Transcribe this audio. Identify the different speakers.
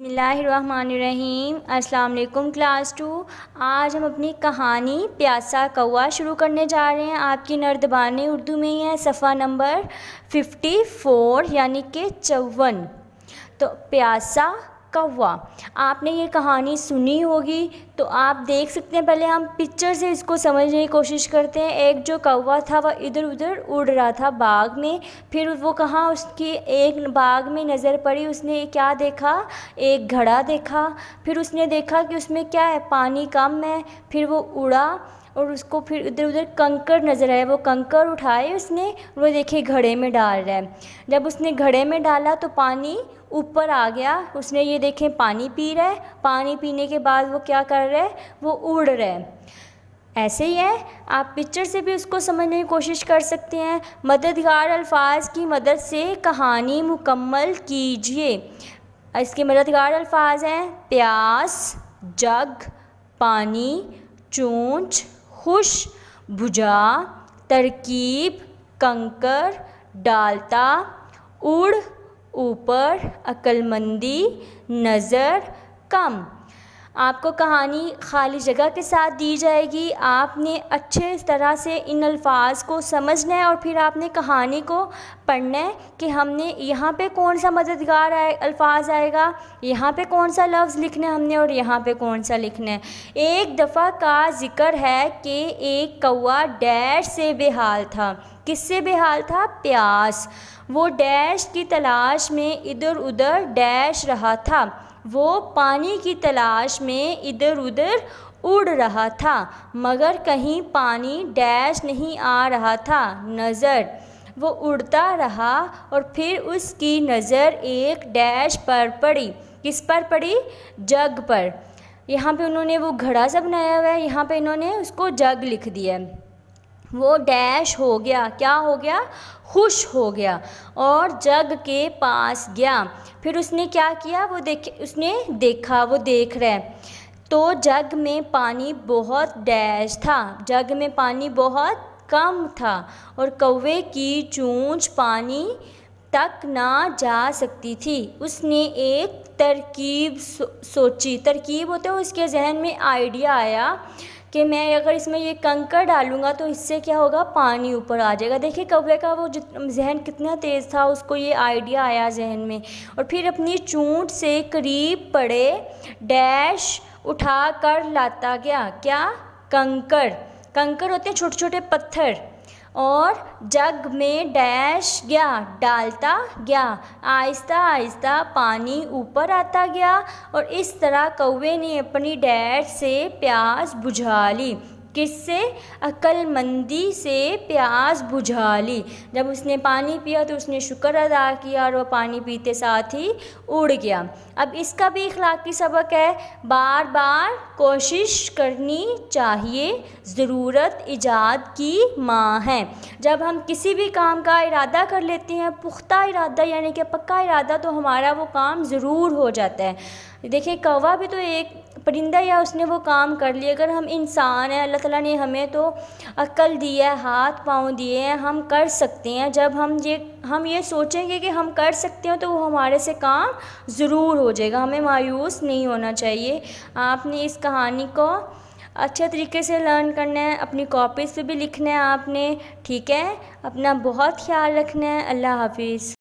Speaker 1: بسم اللہ الرحمن الرحیم۔ السلام علیکم کلاس 2۔ آج ہم اپنی کہانی پیاسا کوا شروع کرنے جا رہے ہیں۔ آپ کی نردبان اردو میں ہی ہے، صفحہ نمبر 54 یعنی کہ 54۔ تو پیاسا کوا، آپ نے یہ کہانی سنی ہوگی تو آپ دیکھ سکتے ہیں۔ پہلے ہم پکچر سے اس کو سمجھنے کی کوشش کرتے ہیں۔ ایک جو کوا تھا وہ ادھر ادھر اڑ رہا تھا باغ میں، پھر وہ کہاں اس کی ایک باغ میں نظر پڑی، اس نے کیا دیکھا؟ ایک گھڑا دیکھا۔ پھر اس نے دیکھا کہ اس میں کیا ہے؟ پانی کم ہے۔ پھر وہ اڑا اور اس کو پھر ادھر ادھر کنکر نظر آئے، وہ کنکر اٹھائے اس نے، وہ دیکھے گھڑے میں ڈال رہا ہے۔ جب اس نے گھڑے میں ڈالا تو پانی اوپر آ گیا، اس نے یہ دیکھیں پانی پی رہا ہے۔ پانی پینے کے بعد وہ کیا کر رہا ہے؟ وہ اڑ رہا ہے۔ ایسے ہی ہے، آپ پکچر سے بھی اس کو سمجھنے کی کوشش کر سکتے ہیں۔ مددگار الفاظ کی مدد سے کہانی مکمل کیجیے۔ اس کے مددگار الفاظ ہیں پیاس، جگ، پانی، چونچ، خوش، بجھا، ترکیب، کنکر، ڈالتا، اڑ، اوپر، عقلمندی، نظر، کم۔ آپ کو کہانی خالی جگہ کے ساتھ دی جائے گی، آپ نے اچھے طرح سے ان الفاظ کو سمجھنا ہے اور پھر آپ نے کہانی کو پڑھنا ہے کہ ہم نے یہاں پہ کون سا مددگار الفاظ آئے گا، یہاں پہ کون سا لفظ لکھنا ہے ہم نے اور یہاں پہ کون سا لکھنا ہے۔ ایک دفعہ کا ذکر ہے کہ ایک کوا ڈیش سے بے حال تھا۔ کس سے بے حال تھا؟ پیاس۔ وہ ڈیش کی تلاش میں ادھر ادھر ڈیش رہا تھا، وہ پانی کی تلاش میں ادھر ادھر اڑ رہا تھا، مگر کہیں پانی ڈیش نہیں آ رہا تھا۔ نظر، وہ اڑتا رہا اور پھر اس کی نظر ایک ڈیش پر پڑی۔ کس پر پڑی؟ جگ پر۔ یہاں پہ انہوں نے وہ گھڑا سا بنایا ہوا ہے، یہاں پہ انہوں نے اس کو جگ لکھ دیا ہے۔ وہ ڈیش ہو گیا، کیا ہو گیا؟ خوش ہو گیا اور جگ کے پاس گیا۔ پھر اس نے کیا کیا؟ اس نے دیکھا، وہ دیکھ رہا ہے تو جگ میں پانی بہت ڈیش تھا، جگ میں پانی بہت کم تھا اور کوے کی چونچ پانی تک نہ جا سکتی تھی۔ اس نے ایک ترکیب سوچی، ترکیب ہوتا ہے، اس کے ذہن میں آئیڈیا آیا کہ میں اگر اس میں یہ کنکر ڈالوں گا تو اس سے کیا ہوگا؟ پانی اوپر آ جائے گا۔ دیکھیں کوے کا وہ ذہن کتنا تیز تھا، اس کو یہ آئیڈیا آیا ذہن میں اور پھر اپنی چونچ سے قریب پڑے ڈیش اٹھا کر لاتا گیا۔ کیا؟ کنکر۔ کنکر ہوتے ہیں چھوٹے چھوٹے پتھر، اور جگ میں ڈیش گیا، ڈالتا گیا، آہستہ آہستہ پانی اوپر آتا گیا اور اس طرح کوے نے اپنی ڈیش سے پیاس بجھا لی۔ کس سے؟ عقلمندی سے پیاس بجھا لی۔ جب اس نے پانی پیا تو اس نے شکر ادا کیا اور وہ پانی پیتے ساتھ ہی اڑ گیا۔ اب اس کا بھی اخلاقی سبق ہے، بار بار کوشش کرنی چاہیے، ضرورت ایجاد کی ماں ہے۔ جب ہم کسی بھی کام کا ارادہ کر لیتے ہیں، پختہ ارادہ یعنی کہ پکا ارادہ، تو ہمارا وہ کام ضرور ہو جاتا ہے۔ دیکھیں کوہ بھی تو ایک پرندہ یا اس نے وہ کام کر لیا۔ اگر ہم انسان ہیں، اللہ تعالیٰ نے ہمیں تو عقل دی ہے، ہاتھ پاؤں دیے ہیں، ہم کر سکتے ہیں۔ جب ہم یہ سوچیں گے کہ ہم کر سکتے ہیں تو وہ ہمارے سے کام ضرور ہو جائے گا، ہمیں مایوس نہیں ہونا چاہیے۔ آپ نے اس کہانی کو اچھے طریقے سے لرن کرنا ہے، اپنی کاپیز پہ بھی لکھنا ہے آپ نے، ٹھیک ہے؟ اپنا بہت خیال رکھنا ہے۔ اللہ حافظ۔